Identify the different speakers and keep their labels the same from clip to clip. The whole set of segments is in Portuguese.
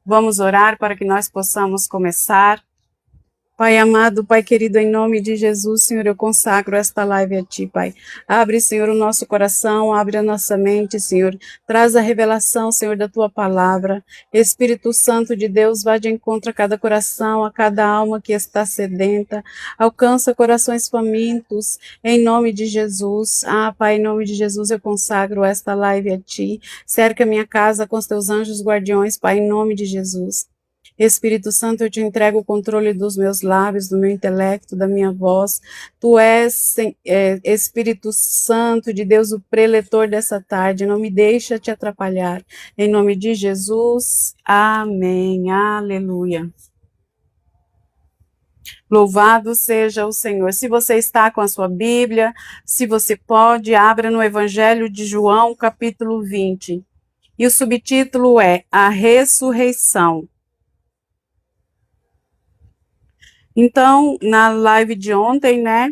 Speaker 1: Vamos orar para que nós possamos começar. Pai amado, Pai querido, em nome de Jesus, Senhor, eu consagro esta live a Ti, Pai. Abre, Senhor, o nosso coração, abre a nossa mente, Senhor. Traz a revelação, Senhor, da Tua palavra. Espírito Santo de Deus, vá de encontro a cada coração, a cada alma que está sedenta. Alcança corações famintos, em nome de Jesus. Pai, em nome de Jesus, eu consagro esta live a Ti. Cerca minha casa com os Teus anjos guardiões, Pai, em nome de Jesus. Espírito Santo, eu te entrego o controle dos meus lábios, do meu intelecto, da minha voz. Tu és, Espírito Santo de Deus, o preletor dessa tarde. Não me deixa te atrapalhar. Em nome de Jesus. Amém. Aleluia. Louvado seja o Senhor. Se você está com a sua Bíblia, se você pode, abra no Evangelho de João, capítulo 20. E o subtítulo é A Ressurreição. Então, na live de ontem, né,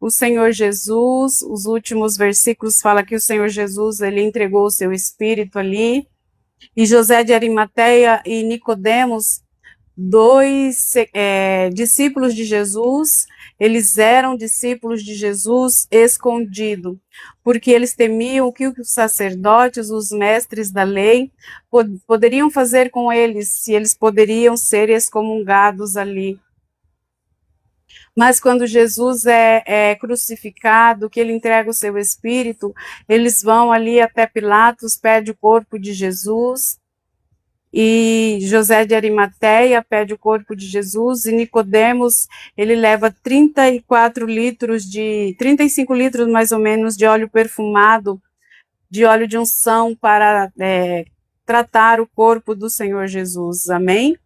Speaker 1: o Senhor Jesus, os últimos versículos fala que o Senhor Jesus, ele entregou o seu espírito ali, e José de Arimateia e Nicodemos, dois discípulos de Jesus, eles eram discípulos de Jesus escondido, porque eles temiam que os sacerdotes, os mestres da lei, poderiam fazer com eles, se eles poderiam ser excomungados ali. Mas quando Jesus é crucificado, que ele entrega o seu espírito, eles vão ali até Pilatos, pede o corpo de Jesus, e José de Arimateia pede o corpo de Jesus, e Nicodemos, ele leva 35 litros mais ou menos de óleo perfumado, de óleo de unção para tratar o corpo do Senhor Jesus. Amém?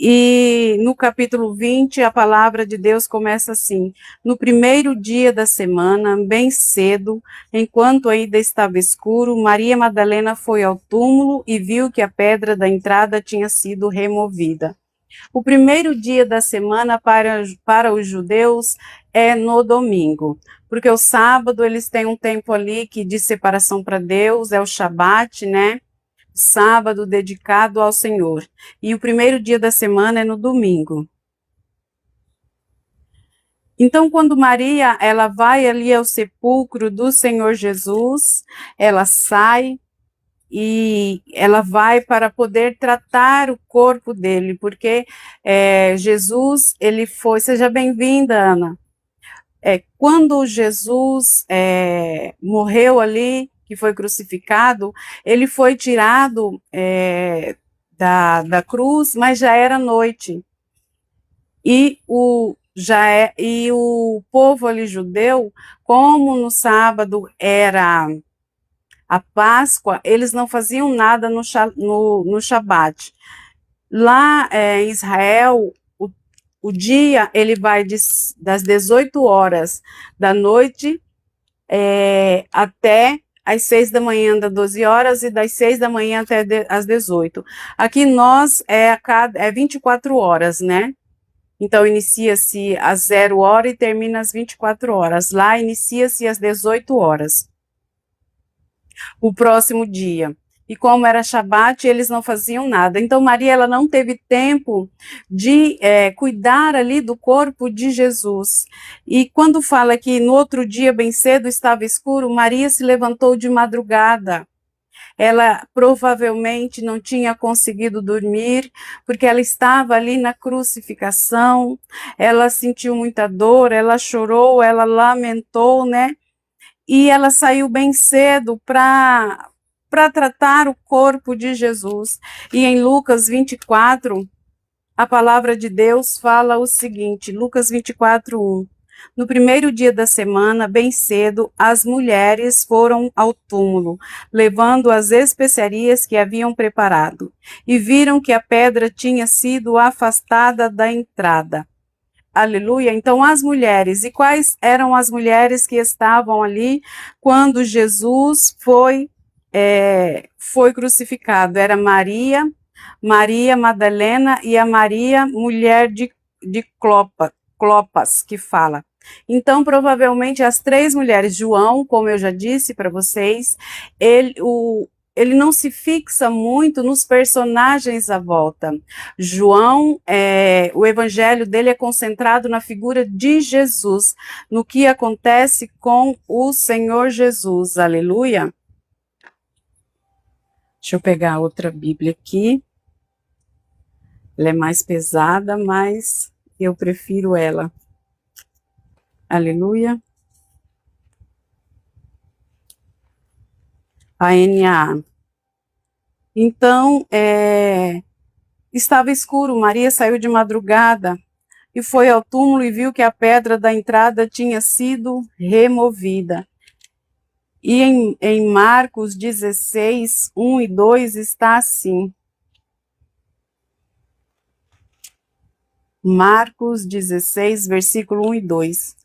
Speaker 1: E no capítulo 20, a palavra de Deus começa assim: no primeiro dia da semana, bem cedo, enquanto ainda estava escuro, Maria Madalena foi ao túmulo e viu que a pedra da entrada tinha sido removida. O primeiro dia da semana para os judeus é no domingo, porque o sábado eles têm um tempo ali de separação para Deus, é o Shabat, né? Sábado dedicado ao Senhor. E o primeiro dia da semana é no domingo. Então, quando Maria, ela vai ali ao sepulcro do Senhor Jesus, ela sai e ela vai para poder tratar o corpo dele, porque Jesus, ele foi, seja bem-vinda, Ana. Quando Jesus morreu ali, que foi crucificado, ele foi tirado da cruz, mas já era noite. E o povo ali judeu, como no sábado era a Páscoa, eles não faziam nada no Shabat. Lá em Israel, o dia ele vai das 18 horas da noite até às 6 da manhã, das 12 horas, e das 6 da manhã até às 18. Aqui nós é 24 horas, né? Então, inicia-se às 0 hora e termina às 24 horas. Lá inicia-se às 18 horas, o próximo dia. E como era Shabat, eles não faziam nada. Então, Maria, ela não teve tempo de cuidar ali do corpo de Jesus. E quando fala que no outro dia, bem cedo, estava escuro, Maria se levantou de madrugada. Ela provavelmente não tinha conseguido dormir, porque ela estava ali na crucificação, ela sentiu muita dor, ela chorou, ela lamentou, né? E ela saiu bem cedo para tratar o corpo de Jesus. E em Lucas 24, a palavra de Deus fala o seguinte, Lucas 24, 1. No primeiro dia da semana, bem cedo, as mulheres foram ao túmulo, levando as especiarias que haviam preparado, e viram que a pedra tinha sido afastada da entrada. Aleluia. Então, as mulheres, e quais eram as mulheres que estavam ali quando Jesus foi crucificado? Era Maria, Maria Madalena e a Maria, mulher de Clopas, que fala. Então, provavelmente, as três mulheres, João, como eu já disse para vocês, ele não se fixa muito nos personagens à volta. João, o evangelho dele é concentrado na figura de Jesus, no que acontece com o Senhor Jesus. Aleluia. Deixa eu pegar outra Bíblia aqui. Ela é mais pesada, mas eu prefiro ela. Aleluia. A NA. Então, estava escuro, Maria saiu de madrugada e foi ao túmulo e viu que a pedra da entrada tinha sido removida. E em Marcos 16, 1 e 2 está assim. Marcos 16, versículo 1 e 2.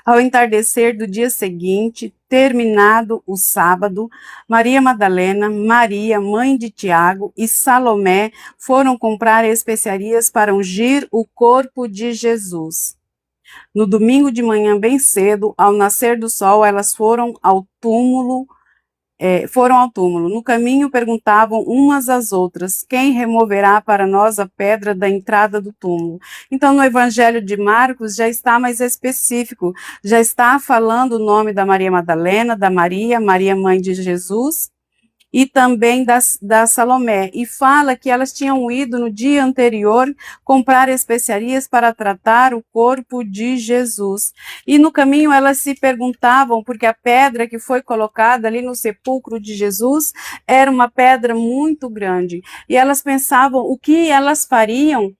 Speaker 1: Ao entardecer do dia seguinte, terminado o sábado, Maria Madalena, Maria, mãe de Tiago, e Salomé foram comprar especiarias para ungir o corpo de Jesus. No domingo de manhã, bem cedo, ao nascer do sol, elas foram ao túmulo. No caminho, perguntavam umas às outras: quem removerá para nós a pedra da entrada do túmulo? Então, no Evangelho de Marcos já está mais específico, já está falando o nome da Maria Madalena, da Maria, Maria mãe de Jesus, e também da Salomé, e fala que elas tinham ido no dia anterior comprar especiarias para tratar o corpo de Jesus. E no caminho elas se perguntavam, porque a pedra que foi colocada ali no sepulcro de Jesus era uma pedra muito grande, e elas pensavam o que elas fariam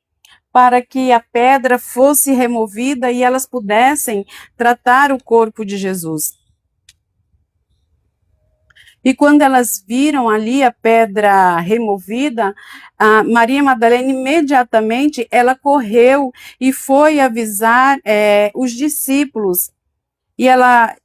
Speaker 1: para que a pedra fosse removida e elas pudessem tratar o corpo de Jesus. E quando elas viram ali a pedra removida, a Maria Madalena imediatamente ela correu e foi avisar os discípulos. E ela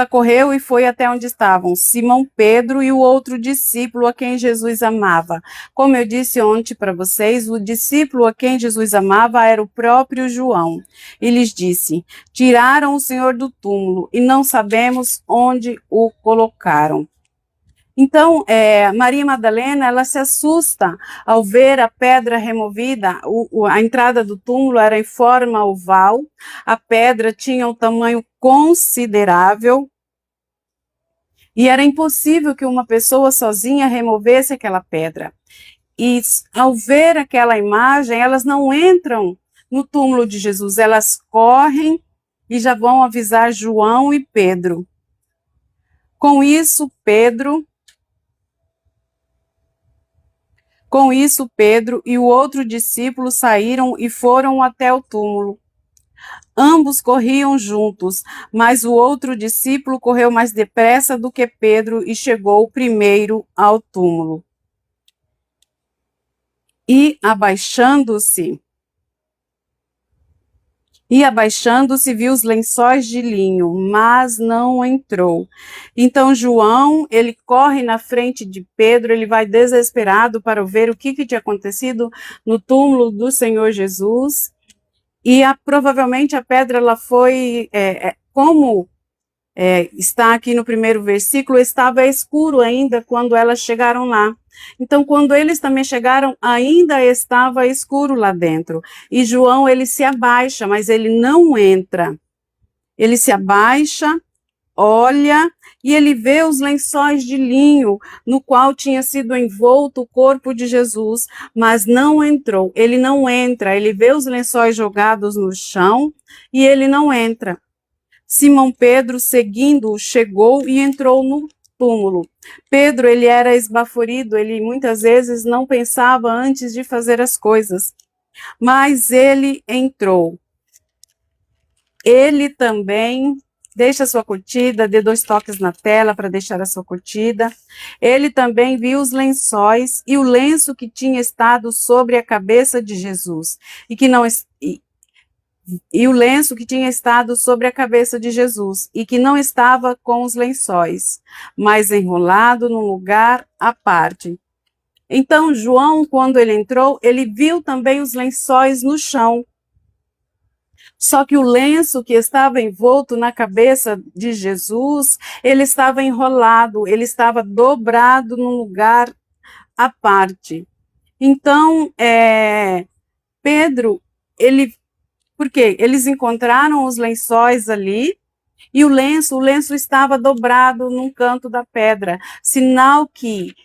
Speaker 1: correu e foi até onde estavam Simão Pedro e o outro discípulo a quem Jesus amava. Como eu disse ontem para vocês, o discípulo a quem Jesus amava era o próprio João. E lhes disse: tiraram o Senhor do túmulo e não sabemos onde o colocaram. Então, Maria Madalena, ela se assusta ao ver a pedra removida. A entrada do túmulo era em forma oval, a pedra tinha um tamanho considerável e era impossível que uma pessoa sozinha removesse aquela pedra. E ao ver aquela imagem, elas não entram no túmulo de Jesus, elas correm e já vão avisar João e Pedro. Com isso, Pedro e o outro discípulo saíram e foram até o túmulo. Ambos corriam juntos, mas o outro discípulo correu mais depressa do que Pedro e chegou primeiro ao túmulo. E abaixando-se, viu os lençóis de linho, mas não entrou. Então João, ele corre na frente de Pedro, ele vai desesperado para ver o que tinha acontecido no túmulo do Senhor Jesus. E provavelmente a pedra ela foi, como está aqui no primeiro versículo, estava escuro ainda quando elas chegaram lá. Então, quando eles também chegaram, ainda estava escuro lá dentro. E João, ele se abaixa, mas ele não entra. Ele se abaixa, olha, e ele vê os lençóis de linho no qual tinha sido envolto o corpo de Jesus, mas não entrou. Ele não entra, ele vê os lençóis jogados no chão e ele não entra. Simão Pedro, seguindo-o, chegou e entrou no túmulo. Pedro, ele era esbaforido, ele muitas vezes não pensava antes de fazer as coisas, mas ele entrou. Ele também, deixa a sua curtida, dê 2 toques na tela para deixar a sua curtida. Ele também viu os lençóis e o lenço que tinha estado sobre a cabeça de Jesus, e o lenço que tinha estado sobre a cabeça de Jesus, e que não estava com os lençóis, mas enrolado num lugar à parte. Então, João, quando ele entrou, ele viu também os lençóis no chão. Só que o lenço que estava envolto na cabeça de Jesus, ele estava enrolado, ele estava dobrado num lugar à parte. Então, Pedro, porque eles encontraram os lençóis ali, e o lenço estava dobrado num canto da pedra, sinal que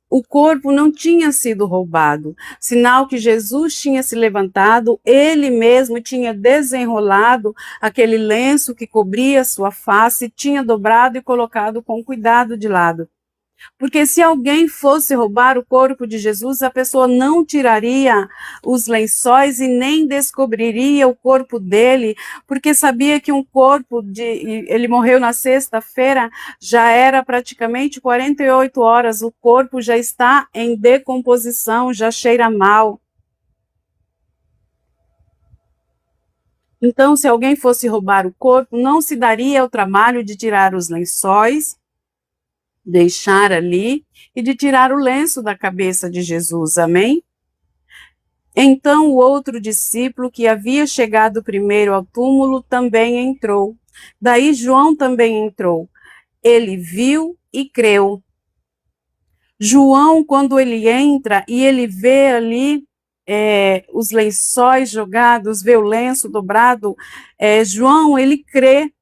Speaker 1: o corpo não tinha sido roubado, sinal que Jesus tinha se levantado, ele mesmo tinha desenrolado aquele lenço que cobria sua face, tinha dobrado e colocado com cuidado de lado. Porque se alguém fosse roubar o corpo de Jesus, a pessoa não tiraria os lençóis e nem descobriria o corpo dele, porque sabia que ele morreu na sexta-feira, já era praticamente 48 horas, o corpo já está em decomposição, já cheira mal. Então, se alguém fosse roubar o corpo, não se daria o trabalho de tirar os lençóis, deixar ali e de tirar o lenço da cabeça de Jesus, amém? Então o outro discípulo que havia chegado primeiro ao túmulo também entrou. Daí João também entrou. Ele viu e creu. João, quando ele entra e ele vê ali os lençóis jogados, vê o lenço dobrado, João, ele crê.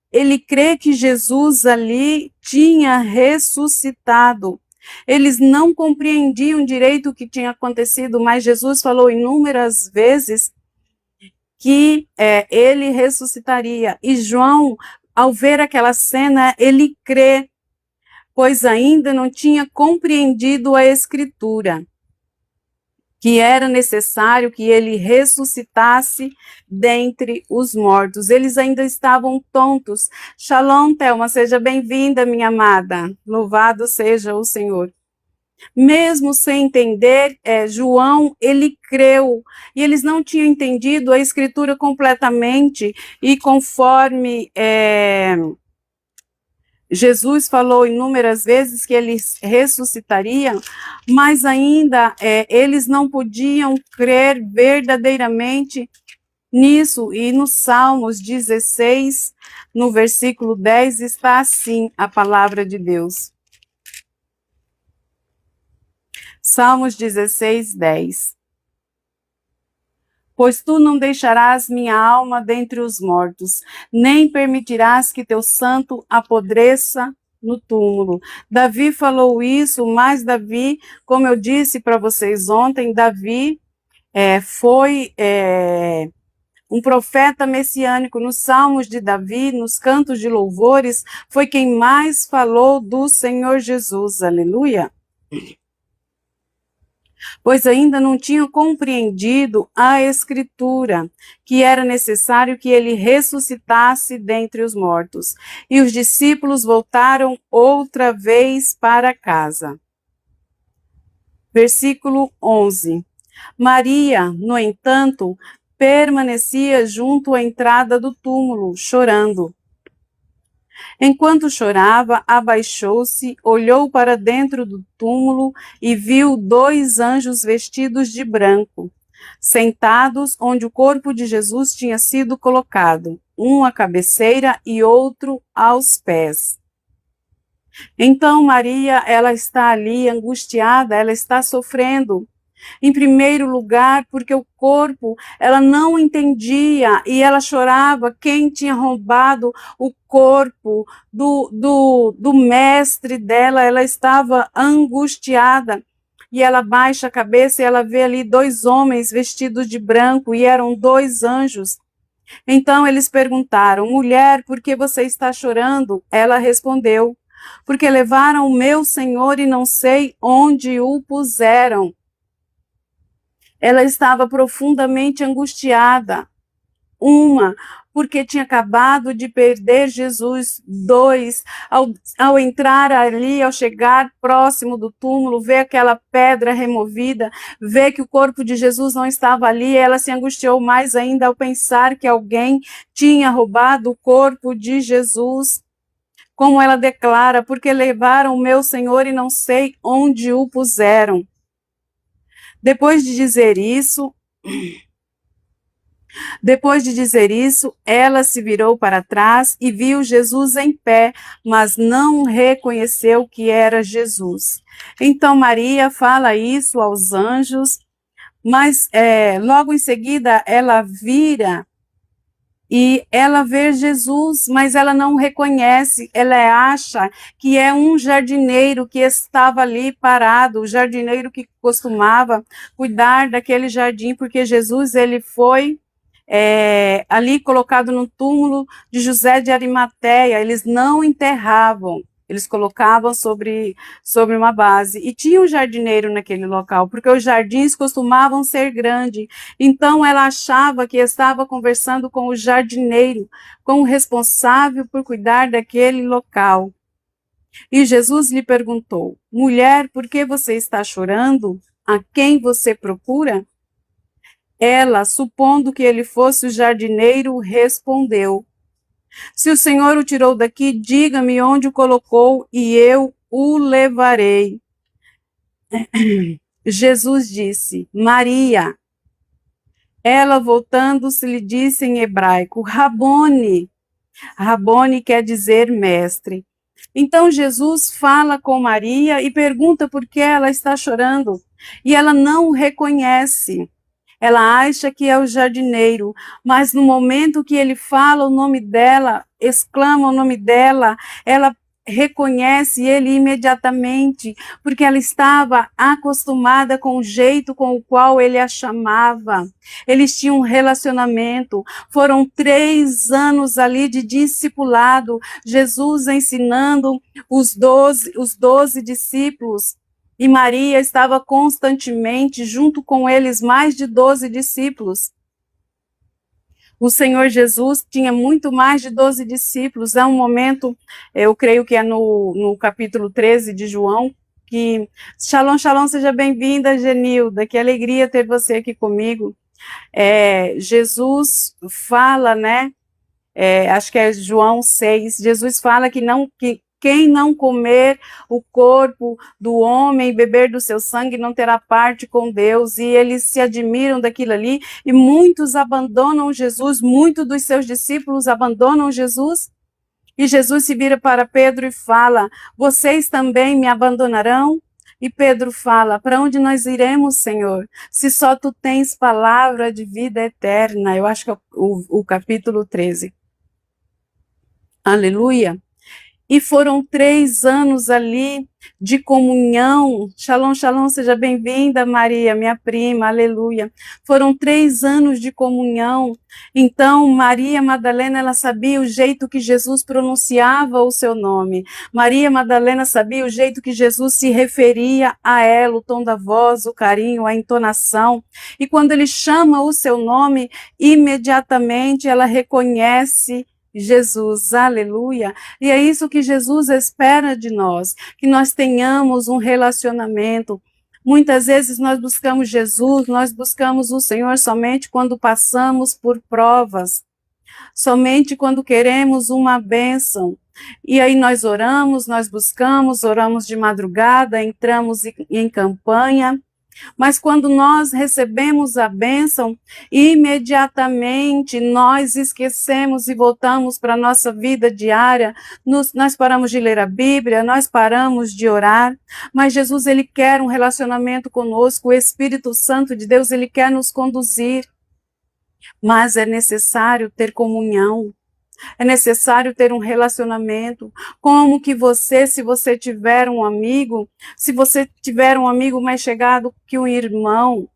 Speaker 1: Ele crê que Jesus ali tinha ressuscitado. Eles não compreendiam direito o que tinha acontecido, mas Jesus falou inúmeras vezes que ele ressuscitaria. E João, ao ver aquela cena, ele crê, pois ainda não tinha compreendido a Escritura, que era necessário que ele ressuscitasse dentre os mortos. Eles ainda estavam tontos. Shalom, Thelma, seja bem-vinda, minha amada. Louvado seja o Senhor. Mesmo sem entender, João, ele creu, e eles não tinham entendido a Escritura completamente, e conforme Jesus falou inúmeras vezes que ele ressuscitaria, mas ainda eles não podiam crer verdadeiramente nisso. E no Salmos 16, no versículo 10, está assim a palavra de Deus. Salmos 16, 10. Pois tu não deixarás minha alma dentre os mortos, nem permitirás que teu santo apodreça no túmulo. Davi falou isso, mas Davi, como eu disse para vocês ontem, Davi foi um profeta messiânico. Nos Salmos de Davi, nos cantos de louvores, foi quem mais falou do Senhor Jesus. Aleluia! Pois ainda não tinham compreendido a Escritura, que era necessário que ele ressuscitasse dentre os mortos. E os discípulos voltaram outra vez para casa. Versículo 11. Maria, no entanto, permanecia junto à entrada do túmulo, chorando. Enquanto chorava, abaixou-se, olhou para dentro do túmulo e viu 2 anjos vestidos de branco, sentados onde o corpo de Jesus tinha sido colocado, um à cabeceira e outro aos pés. Então Maria, ela está ali angustiada, ela está sofrendo. Em primeiro lugar, porque o corpo, ela não entendia e ela chorava quem tinha roubado o corpo do mestre dela. Ela estava angustiada e ela baixa a cabeça e ela vê ali 2 homens vestidos de branco e eram 2 anjos. Então eles perguntaram: mulher, por que você está chorando? Ela respondeu: porque levaram o meu Senhor e não sei onde o puseram. Ela estava profundamente angustiada. Porque tinha acabado de perder Jesus. 2, ao entrar ali, ao chegar próximo do túmulo, ver aquela pedra removida, ver que o corpo de Jesus não estava ali, ela se angustiou mais ainda ao pensar que alguém tinha roubado o corpo de Jesus. Como ela declara: porque levaram o meu Senhor e não sei onde o puseram. Depois de dizer isso, Depois de dizer isso, ela se virou para trás e viu Jesus em pé, mas não reconheceu que era Jesus. Então Maria fala isso aos anjos, mas logo em seguida ela vira e ela vê Jesus, mas ela não reconhece, ela acha que é um jardineiro que estava ali parado, o jardineiro que costumava cuidar daquele jardim, porque Jesus ele foi ali colocado no túmulo de José de Arimateia. Eles não enterravam, eles colocavam sobre uma base. E tinha um jardineiro naquele local, porque os jardins costumavam ser grandes. Então ela achava que estava conversando com o jardineiro, com o responsável por cuidar daquele local. E Jesus lhe perguntou: mulher, por que você está chorando? A quem você procura? Ela, supondo que ele fosse o jardineiro, respondeu: se o Senhor o tirou daqui, diga-me onde o colocou e eu o levarei. Jesus disse: Maria. Ela, voltando-se, lhe disse em hebraico: Rabone. Rabone quer dizer mestre. Então Jesus fala com Maria e pergunta por que ela está chorando. E ela não o reconhece. Ela acha que é o jardineiro, mas no momento que ele fala o nome dela, exclama o nome dela, ela reconhece ele imediatamente, porque ela estava acostumada com o jeito com o qual ele a chamava. Eles tinham um relacionamento, foram 3 anos ali de discipulado, Jesus ensinando os doze discípulos, e Maria estava constantemente junto com eles, mais de 12 discípulos. O Senhor Jesus tinha muito mais de 12 discípulos. Há um momento, eu creio que é no capítulo 13 de João, que Shalom, Shalom, seja bem-vinda, Genilda, que alegria ter você aqui comigo. Jesus fala, né? Acho que é João 6, Jesus fala que quem não comer o corpo do homem, beber do seu sangue, não terá parte com Deus, e eles se admiram daquilo ali, e muitos abandonam Jesus, muitos dos seus discípulos abandonam Jesus, e Jesus se vira para Pedro e fala: vocês também me abandonarão? E Pedro fala: para onde nós iremos, Senhor? Se só tu tens palavra de vida eterna. Eu acho que é o capítulo 13. Aleluia. E foram 3 anos ali de comunhão. Shalom, shalom, seja bem-vinda, Maria, minha prima, aleluia. Foram 3 anos de comunhão. Então, Maria Madalena, ela sabia o jeito que Jesus pronunciava o seu nome. Maria Madalena sabia o jeito que Jesus se referia a ela, o tom da voz, o carinho, a entonação. E quando ele chama o seu nome, imediatamente ela reconhece Jesus, aleluia. E é isso que Jesus espera de nós, que nós tenhamos um relacionamento. Muitas vezes nós buscamos Jesus, nós buscamos o Senhor somente quando passamos por provas, somente quando queremos uma bênção. E aí nós oramos, nós buscamos, oramos de madrugada, entramos em campanha. Mas quando nós recebemos a bênção, imediatamente nós esquecemos e voltamos para a nossa vida diária, nós paramos de ler a Bíblia, nós paramos de orar, mas Jesus, ele quer um relacionamento conosco, o Espírito Santo de Deus, ele quer nos conduzir, mas é necessário ter comunhão. É necessário ter um relacionamento. Como que você, se você tiver um amigo, se você tiver um amigo mais chegado que um irmão,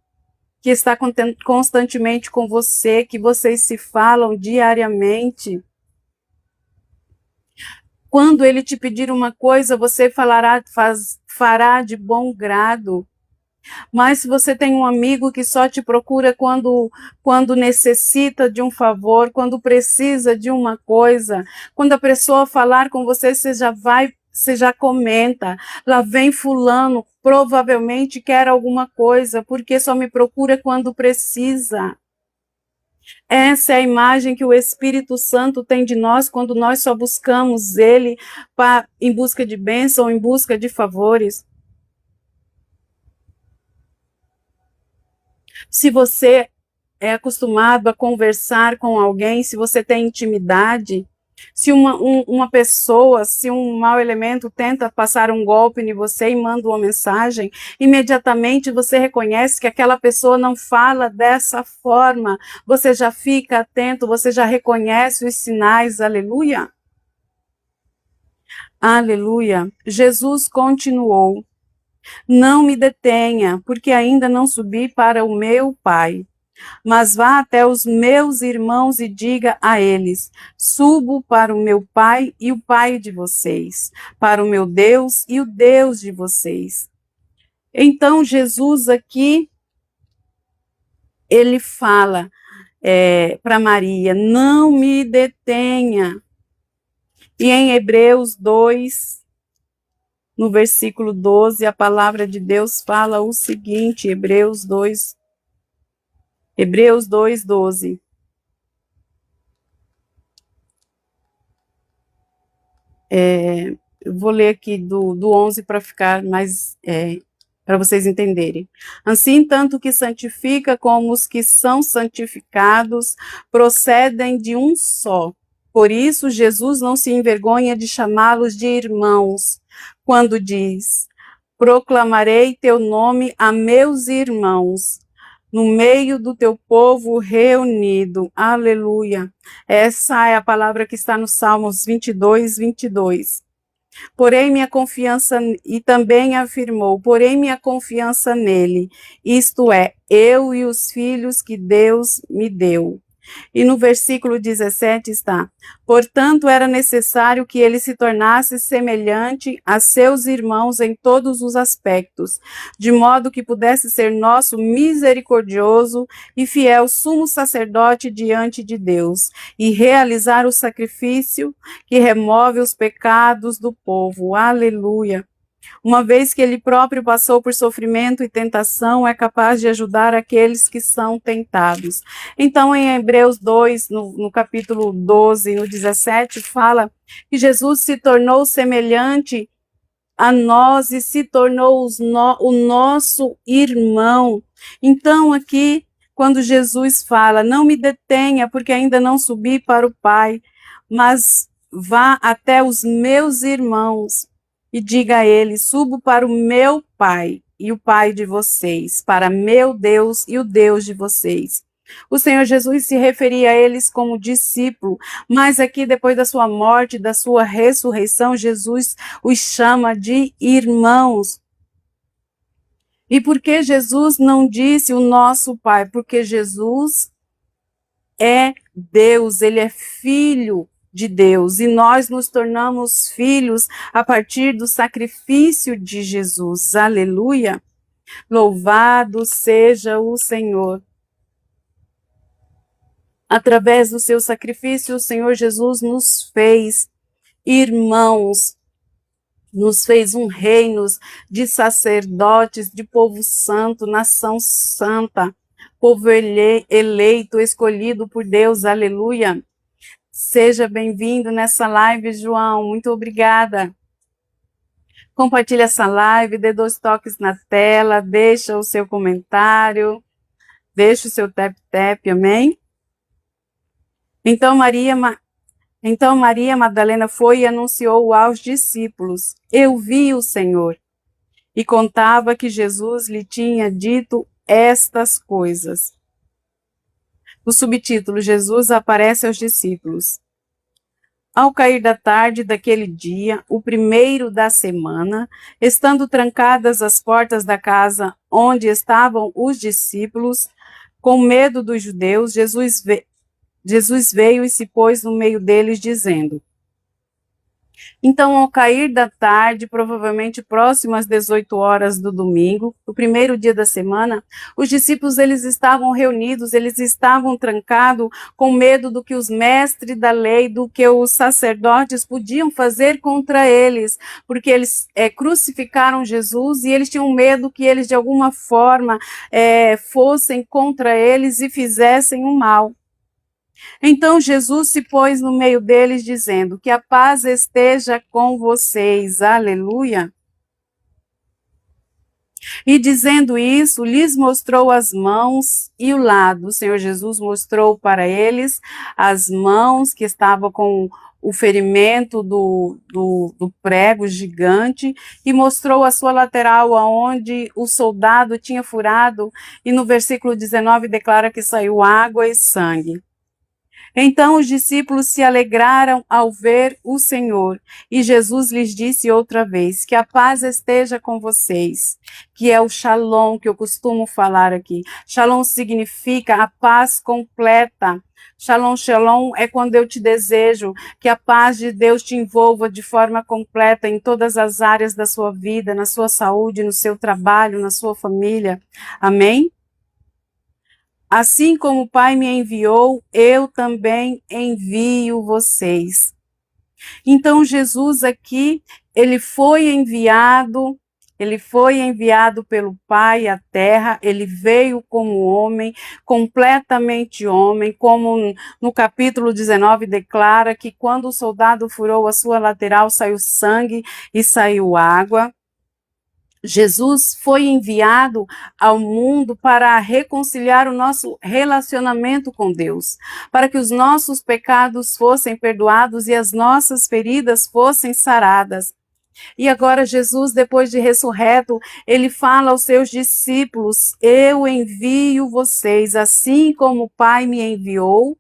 Speaker 1: que está constantemente com você, que vocês se falam diariamente, quando ele te pedir uma coisa, você fará de bom grado. Mas se você tem um amigo que só te procura quando necessita de um favor, quando precisa de uma coisa, quando a pessoa falar com você, você já comenta, lá vem fulano, provavelmente quer alguma coisa, porque só me procura quando precisa. Essa é a imagem que o Espírito Santo tem de nós quando nós só buscamos ele em busca de bênção, em busca de favores. Se você é acostumado a conversar com alguém, se você tem intimidade, se uma pessoa, se um mau elemento tenta passar um golpe em você e manda uma mensagem, imediatamente você reconhece que aquela pessoa não fala dessa forma, você já fica atento, você já reconhece os sinais, aleluia. Aleluia. Jesus continuou: não me detenha, porque ainda não subi para o meu Pai. Mas vá até os meus irmãos e diga a eles: subo para o meu Pai e o Pai de vocês, para o meu Deus e o Deus de vocês. Então, Jesus aqui, ele fala para Maria: não me detenha. E em Hebreus 2, no versículo 12, a palavra de Deus fala o seguinte, Hebreus 2, 12. Eu vou ler aqui do 11 para ficar mais, para vocês entenderem. Assim, tanto que santifica como os que são santificados procedem de um só. Por isso, Jesus não se envergonha de chamá-los de irmãos, quando diz: proclamarei teu nome a meus irmãos, no meio do teu povo reunido. Aleluia. Essa é a palavra que está no Salmos 22, 22. Porém, minha confiança, e também afirmou, porém minha confiança nele, isto é, eu e os filhos que Deus me deu. E no versículo 17 está: portanto, era necessário que ele se tornasse semelhante a seus irmãos em todos os aspectos, de modo que pudesse ser nosso misericordioso e fiel sumo sacerdote diante de Deus, e realizar o sacrifício que remove os pecados do povo. Aleluia! Uma vez que ele próprio passou por sofrimento e tentação, é capaz de ajudar aqueles que são tentados. Então, em Hebreus 2, no capítulo 12, no 17, fala que Jesus se tornou semelhante a nós e se tornou o nosso irmão. Então, aqui, quando Jesus fala: não me detenha, porque ainda não subi para o Pai, mas vá até os meus irmãos e diga a eles: subo para o meu Pai e o Pai de vocês, para meu Deus e o Deus de vocês. O Senhor Jesus se referia a eles como discípulo, mas aqui, depois da sua morte, da sua ressurreição, Jesus os chama de irmãos. E por que Jesus não disse o nosso Pai? Porque Jesus é Deus, ele é filho de Deus, e nós nos tornamos filhos a partir do sacrifício de Jesus. Aleluia! Louvado seja o Senhor. Através do seu sacrifício, o Senhor Jesus nos fez irmãos, nos fez um reino de sacerdotes, de povo santo, nação santa, povo eleito, escolhido por Deus. Aleluia! Seja bem-vindo nessa live, João. Muito obrigada. Compartilhe essa live, dê 2 toques na tela, deixa o seu comentário, deixa o seu tap-tap, amém? Então Maria Madalena foi e anunciou aos discípulos: eu vi o Senhor. E contava que Jesus lhe tinha dito estas coisas. O subtítulo: Jesus aparece aos discípulos. Ao cair da tarde daquele dia, o primeiro da semana, estando trancadas as portas da casa onde estavam os discípulos, com medo dos judeus, Jesus veio e se pôs no meio deles, dizendo: então, ao cair da tarde, provavelmente próximo às 18 horas do domingo, o primeiro dia da semana, os discípulos eles estavam reunidos, eles estavam trancados com medo do que os mestres da lei, do que os sacerdotes podiam fazer contra eles, porque eles crucificaram Jesus e eles tinham medo que eles de alguma forma fossem contra eles e fizessem o mal. Então Jesus se pôs no meio deles, dizendo: que a paz esteja com vocês. Aleluia. E dizendo isso, lhes mostrou as mãos e o lado. O Senhor Jesus mostrou para eles as mãos que estavam com o ferimento do prego gigante e mostrou a sua lateral, aonde o soldado tinha furado, e no versículo 19 declara que saiu água e sangue. Então os discípulos se alegraram ao ver o Senhor, e Jesus lhes disse outra vez: que a paz esteja com vocês, que é o shalom que eu costumo falar aqui. Shalom significa a paz completa. Shalom, shalom é quando eu te desejo que a paz de Deus te envolva de forma completa em todas as áreas da sua vida, na sua saúde, no seu trabalho, na sua família. Amém? Assim como o Pai me enviou, eu também envio vocês. Então, Jesus aqui, ele foi enviado pelo Pai à terra, ele veio como homem, completamente homem, como no capítulo 19 declara que quando o soldado furou a sua lateral, saiu sangue e saiu água. Jesus foi enviado ao mundo para reconciliar o nosso relacionamento com Deus, para que os nossos pecados fossem perdoados e as nossas feridas fossem saradas. E agora Jesus, depois de ressurreto, ele fala aos seus discípulos: eu envio vocês, assim como o Pai me enviou,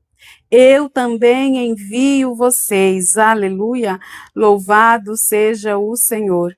Speaker 1: eu também envio vocês. Aleluia! Louvado seja o Senhor.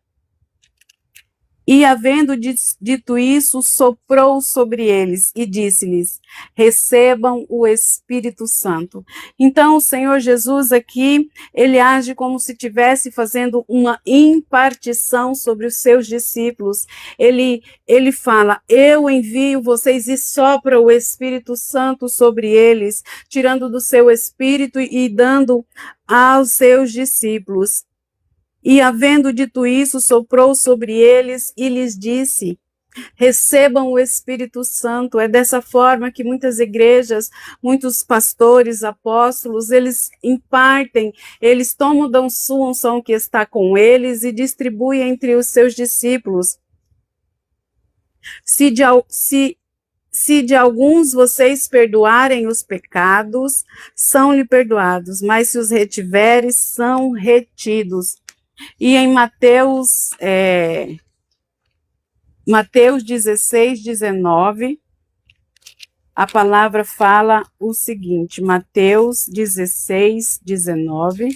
Speaker 1: E, havendo dito isso, soprou sobre eles e disse-lhes: recebam o Espírito Santo. Então, o Senhor Jesus aqui, ele age como se estivesse fazendo uma impartição sobre os seus discípulos. Ele fala: eu envio vocês, e sopra o Espírito Santo sobre eles, tirando do seu espírito e dando aos seus discípulos. E, havendo dito isso, soprou sobre eles e lhes disse: recebam o Espírito Santo. É dessa forma que muitas igrejas, muitos pastores, apóstolos, eles impartem, eles tomam da sua unção que está com eles e distribuem entre os seus discípulos. Se de alguns vocês perdoarem os pecados, são-lhe perdoados, mas se os retiveres, são retidos. E em Mateus 16, 19, a palavra fala o seguinte, Mateus 16, 19.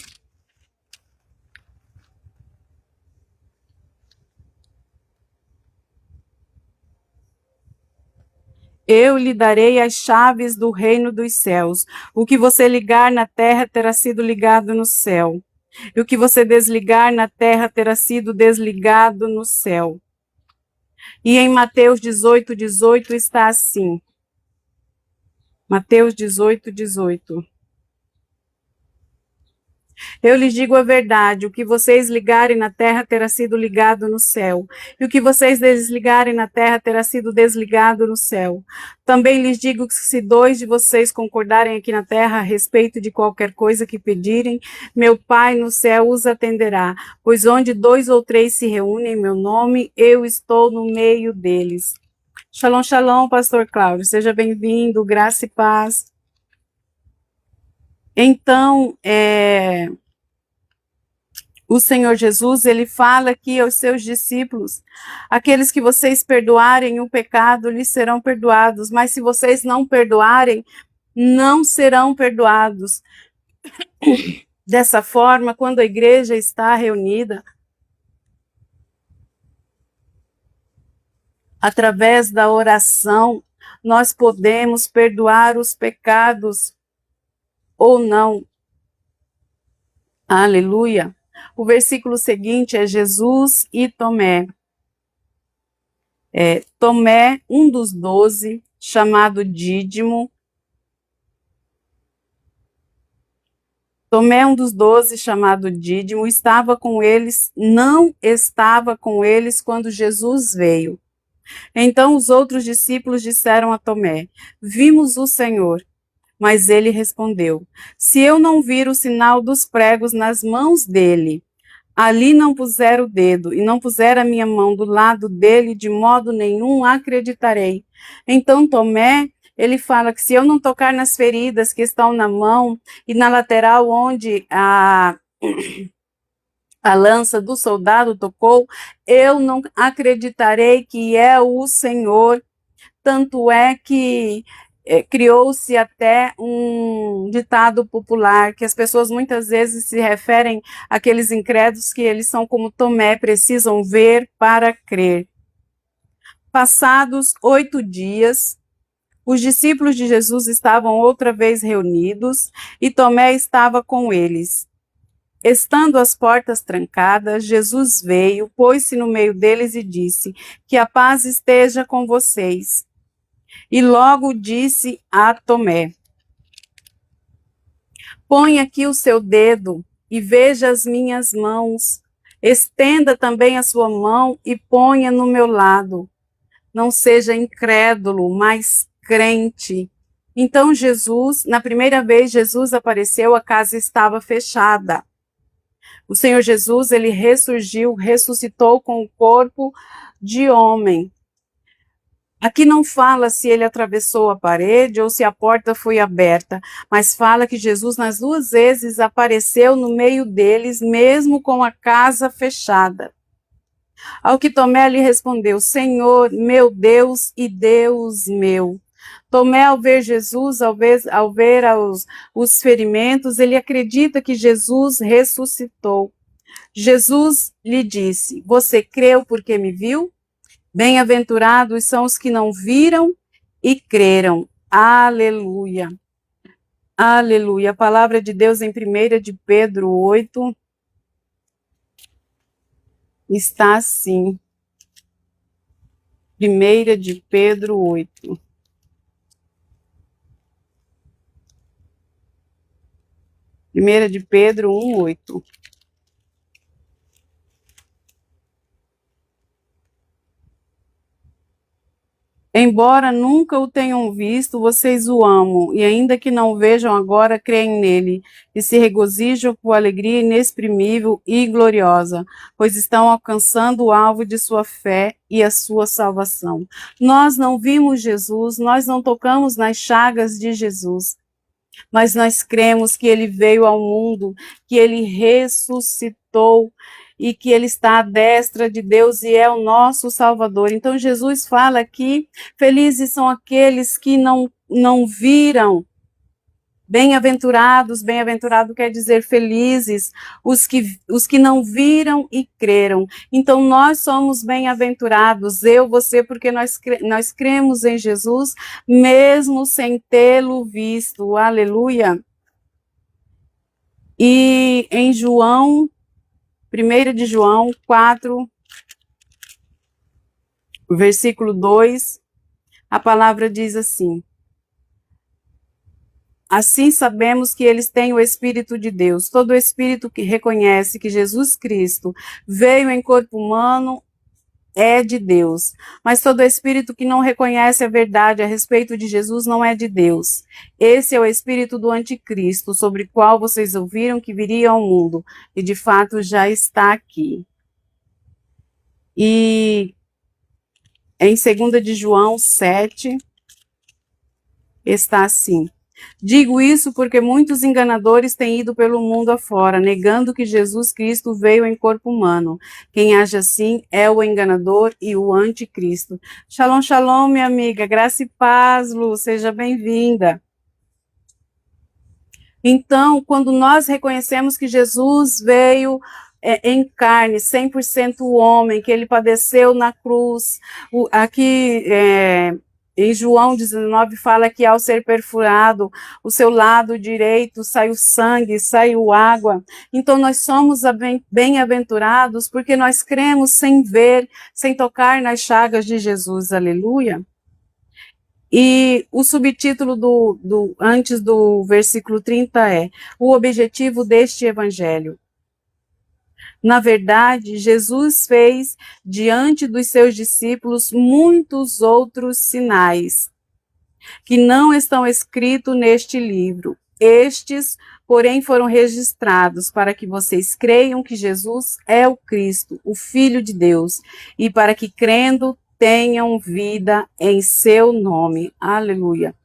Speaker 1: Eu lhe darei as chaves do reino dos céus. O que você ligar na terra terá sido ligado no céu. E o que você desligar na terra terá sido desligado no céu. E em Mateus 18, 18 está assim. Mateus 18, 18. Eu lhes digo a verdade, o que vocês ligarem na terra terá sido ligado no céu, e o que vocês desligarem na terra terá sido desligado no céu. Também lhes digo que se 2 de vocês concordarem aqui na terra a respeito de qualquer coisa que pedirem, meu Pai no céu os atenderá, pois onde 2 ou 3 se reúnem em meu nome, eu estou no meio deles. Shalom, shalom, pastor Cláudio, seja bem-vindo, graça e paz. Então, o Senhor Jesus, ele fala aqui aos seus discípulos: aqueles que vocês perdoarem o pecado, lhes serão perdoados, mas se vocês não perdoarem, não serão perdoados. Dessa forma, quando a igreja está reunida, através da oração, nós podemos perdoar os pecados ou não. Aleluia. O versículo seguinte é Jesus e Tomé. Tomé, um dos 12, chamado Dídimo. Tomé, um dos 12, chamado Dídimo, não estava com eles quando Jesus veio. Então os outros discípulos disseram a Tomé: vimos o Senhor. Mas ele respondeu: se eu não vir o sinal dos pregos nas mãos dele, ali não puser o dedo e não puser a minha mão do lado dele, de modo nenhum acreditarei. Então Tomé, ele fala que se eu não tocar nas feridas que estão na mão e na lateral onde a lança do soldado tocou, eu não acreditarei que é o Senhor. Tanto é que criou-se até um ditado popular que as pessoas muitas vezes se referem àqueles incrédulos que eles são como Tomé, precisam ver para crer. Passados 8 dias, os discípulos de Jesus estavam outra vez reunidos e Tomé estava com eles. Estando as portas trancadas, Jesus veio, pôs-se no meio deles e disse: que a paz esteja com vocês. E logo disse a Tomé: põe aqui o seu dedo e veja as minhas mãos. Estenda também a sua mão e ponha no meu lado. Não seja incrédulo, mas crente. Então Jesus, na primeira vez Jesus apareceu, a casa estava fechada. O Senhor Jesus, ele ressurgiu, ressuscitou com o corpo de homem. Aqui não fala se ele atravessou a parede ou se a porta foi aberta, mas fala que Jesus nas 2 vezes apareceu no meio deles, mesmo com a casa fechada. Ao que Tomé lhe respondeu: Senhor, meu Deus e Deus meu. Tomé, ao ver Jesus, ao ver os ferimentos, ele acredita que Jesus ressuscitou. Jesus lhe disse: você creu porque me viu? Bem-aventurados são os que não viram e creram. Aleluia. Aleluia. A palavra de Deus em 1 de Pedro 8 está assim. 1 de Pedro 8. Primeira de Pedro 1:8. Embora nunca o tenham visto, vocês o amam, e ainda que não vejam agora, creem nele, e se regozijam com alegria inexprimível e gloriosa, pois estão alcançando o alvo de sua fé e a sua salvação. Nós não vimos Jesus, nós não tocamos nas chagas de Jesus, mas nós cremos que ele veio ao mundo, que ele ressuscitou e que ele está à destra de Deus e é o nosso Salvador. Então Jesus fala aqui: felizes são aqueles que não viram. Bem-aventurados, bem-aventurado quer dizer felizes, os que não viram e creram. Então nós somos bem-aventurados, eu, você, porque nós cremos em Jesus, mesmo sem tê-lo visto. Aleluia. E em João, 1 de João 4, versículo 2, a palavra diz assim: assim sabemos que eles têm o Espírito de Deus. Todo espírito que reconhece que Jesus Cristo veio em corpo humano é de Deus. Mas todo espírito que não reconhece a verdade a respeito de Jesus não é de Deus. Esse é o espírito do anticristo, sobre o qual vocês ouviram que viria ao mundo, e de fato já está aqui. E em 2 de João 7, está assim: digo isso porque muitos enganadores têm ido pelo mundo afora, negando que Jesus Cristo veio em corpo humano. Quem age assim é o enganador e o anticristo. Shalom, shalom, minha amiga. Graça e paz, Lu. Seja bem-vinda. Então, quando nós reconhecemos que Jesus veio em carne, 100% homem, que ele padeceu na cruz, aqui em João 19 fala que ao ser perfurado o seu lado direito saiu sangue, saiu água. Então nós somos bem-aventurados porque nós cremos sem ver, sem tocar nas chagas de Jesus. Aleluia. E o subtítulo antes do versículo 30 é: o objetivo deste evangelho. Na verdade, Jesus fez diante dos seus discípulos muitos outros sinais que não estão escritos neste livro. Estes porém foram registrados para que vocês creiam que Jesus é o Cristo, o Filho de Deus, e para que crendo tenham vida em seu nome. Aleluia.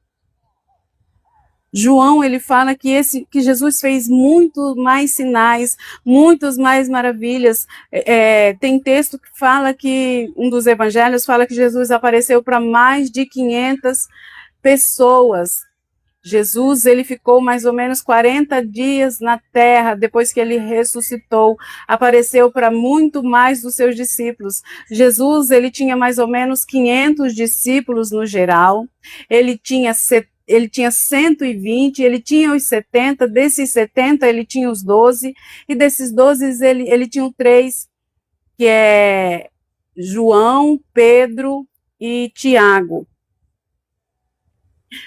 Speaker 1: João, ele fala que Jesus fez muito mais sinais, muitas mais maravilhas. Tem texto que fala que, um dos evangelhos fala que Jesus apareceu para mais de 500 pessoas. Jesus, ele ficou mais ou menos 40 dias na terra, depois que ele ressuscitou, apareceu para muito mais dos seus discípulos. Jesus, ele tinha mais ou menos 500 discípulos no geral, ele tinha 120, ele tinha os 70, desses 70 ele tinha os 12, e desses 12 ele tinha três, que é João, Pedro e Tiago.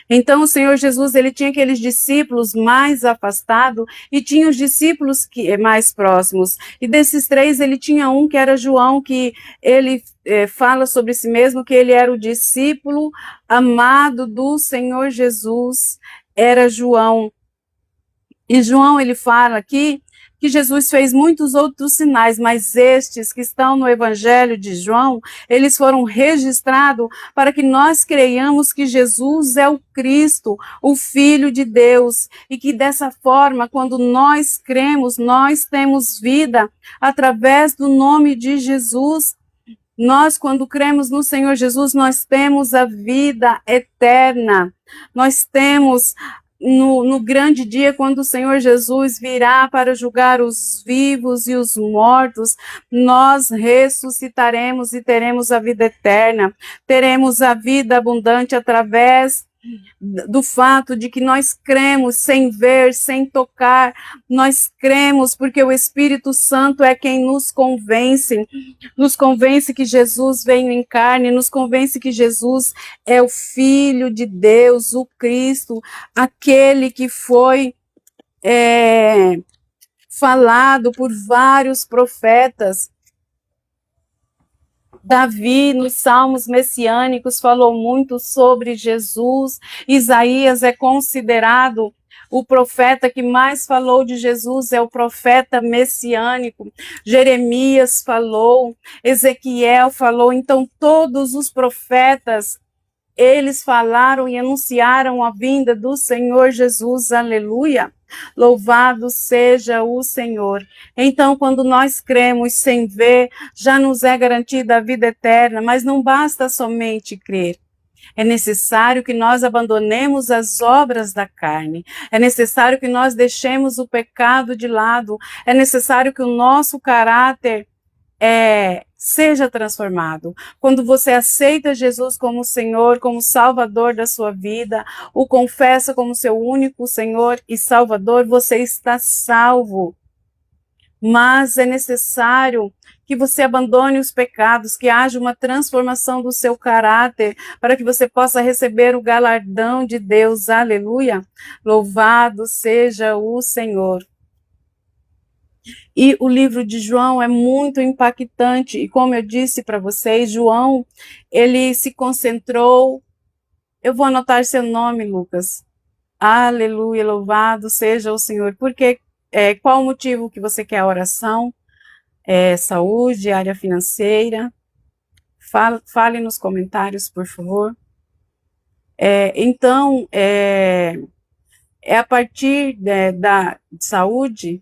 Speaker 1: Então, o Senhor Jesus, ele tinha aqueles discípulos mais afastados e tinha os discípulos mais próximos. E desses três, ele tinha um que era João, que ele fala sobre si mesmo, que ele era o discípulo amado do Senhor Jesus, era João. E João, ele fala aqui que Jesus fez muitos outros sinais, mas estes que estão no Evangelho de João, eles foram registrados para que nós creiamos que Jesus é o Cristo, o Filho de Deus, e que dessa forma, quando nós cremos, nós temos vida através do nome de Jesus. Nós, quando cremos no Senhor Jesus, nós temos a vida eterna. Nós temos no grande dia, quando o Senhor Jesus virá para julgar os vivos e os mortos, nós ressuscitaremos e teremos a vida eterna, teremos a vida abundante através do fato de que nós cremos sem ver, sem tocar, nós cremos porque o Espírito Santo é quem nos convence que Jesus veio em carne, nos convence que Jesus é o Filho de Deus, o Cristo, aquele que foi falado por vários profetas. Davi, nos salmos messiânicos, falou muito sobre Jesus. Isaías é considerado o profeta que mais falou de Jesus, é o profeta messiânico. Jeremias falou, Ezequiel falou. Então, todos os profetas, eles falaram e anunciaram a vinda do Senhor Jesus. Aleluia! Louvado seja o Senhor. Então, quando nós cremos sem ver, já nos é garantida a vida eterna, mas não basta somente crer. É necessário que nós abandonemos as obras da carne. É necessário que nós deixemos o pecado de lado. É necessário que o nosso caráter seja transformado. Quando você aceita Jesus como Senhor, como Salvador da sua vida, o confessa como seu único Senhor e Salvador, você está salvo. Mas é necessário que você abandone os pecados, que haja uma transformação do seu caráter, para que você possa receber o galardão de Deus. Aleluia! Louvado seja o Senhor. E o livro de João é muito impactante, e como eu disse para vocês, João, ele se concentrou, eu vou anotar seu nome, Lucas. Aleluia, louvado seja o Senhor. Porque qual o motivo que você quer a oração? Saúde, área financeira? Fale nos comentários, por favor. Então, a partir da saúde.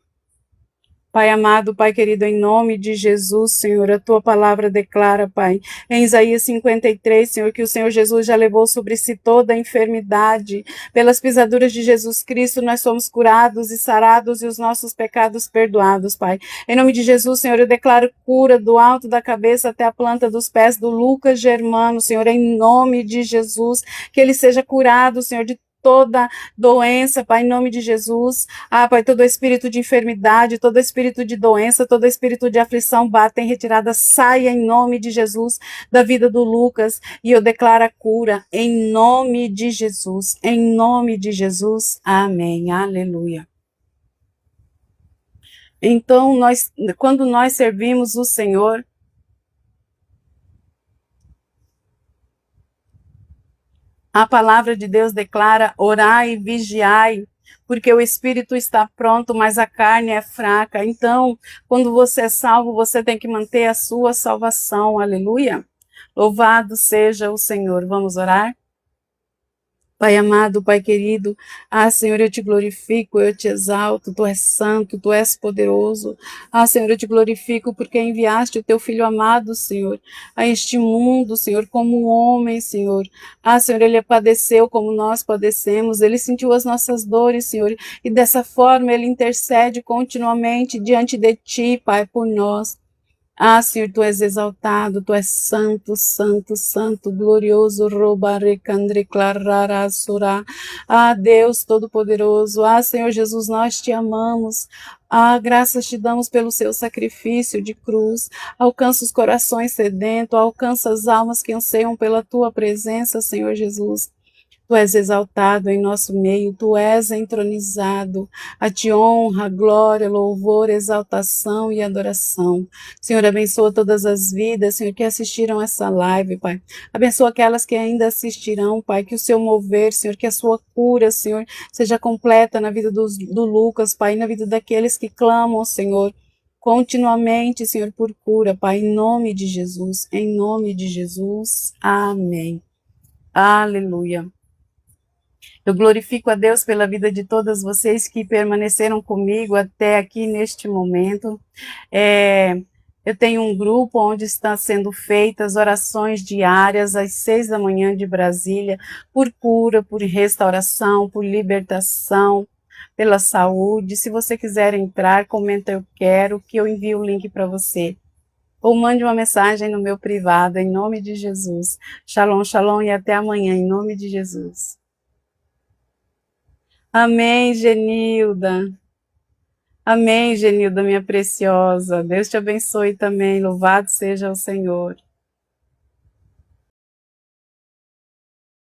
Speaker 1: Pai amado, Pai querido, em nome de Jesus, Senhor, a tua palavra declara, Pai, em Isaías 53, Senhor, que o Senhor Jesus já levou sobre si toda a enfermidade. Pelas pisaduras de Jesus Cristo, nós somos curados e sarados e os nossos pecados perdoados, Pai. Em nome de Jesus, Senhor, eu declaro cura do alto da cabeça até a planta dos pés do Lucas Germano, Senhor, em nome de Jesus, que ele seja curado, Senhor, de toda doença, Pai, em nome de Jesus. Pai, todo espírito de enfermidade, todo espírito de doença, todo espírito de aflição, bata em retirada, saia em nome de Jesus da vida do Lucas, e eu declaro a cura em nome de Jesus, em nome de Jesus, amém, aleluia. Então, quando nós servimos o Senhor, a palavra de Deus declara: orai e vigiai. porque o espírito está pronto, mas a carne é fraca. Então, quando você é salvo, você tem que manter a sua salvação. Aleluia. Louvado seja o Senhor. Vamos orar? Pai amado, Pai querido, Senhor, eu te glorifico, eu te exalto, Tu és santo, Tu és poderoso. Senhor, eu te glorifico porque enviaste o Teu Filho amado, Senhor, a este mundo, Senhor, como um homem, Senhor. Senhor, Ele padeceu como nós padecemos, Ele sentiu as nossas dores, Senhor, e dessa forma Ele intercede continuamente diante de Ti, Pai, por nós. Senhor, Tu és exaltado, Tu és santo, santo, santo, glorioso, Robarecandre Clararasura. Deus Todo-Poderoso. Senhor Jesus, nós te amamos. Graças te damos pelo seu sacrifício de cruz. Alcança os corações sedentos, alcança as almas que anseiam pela Tua presença, Senhor Jesus. Tu és exaltado em nosso meio, Tu és entronizado. A Ti honra, glória, louvor, exaltação e adoração. Senhor, abençoa todas as vidas, Senhor, que assistiram essa live, Pai. Abençoa aquelas que ainda assistirão, Pai. Que o seu mover, Senhor, que a sua cura, Senhor, seja completa na vida do Lucas, Pai, e na vida daqueles que clamam, Senhor, continuamente, Senhor, por cura, Pai, em nome de Jesus. Em nome de Jesus. Amém. Aleluia. Eu glorifico a Deus pela vida de todas vocês que permaneceram comigo até aqui neste momento. Eu tenho um grupo onde estão sendo feitas orações diárias às 6 da manhã de Brasília, por cura, por restauração, por libertação, pela saúde. Se você quiser entrar, comenta eu quero, que eu envio o link para você. Ou mande uma mensagem no meu privado, em nome de Jesus. Shalom, shalom e até amanhã, em nome de Jesus. Amém, Genilda. Amém, Genilda, minha preciosa. Deus te abençoe também. Louvado seja o Senhor.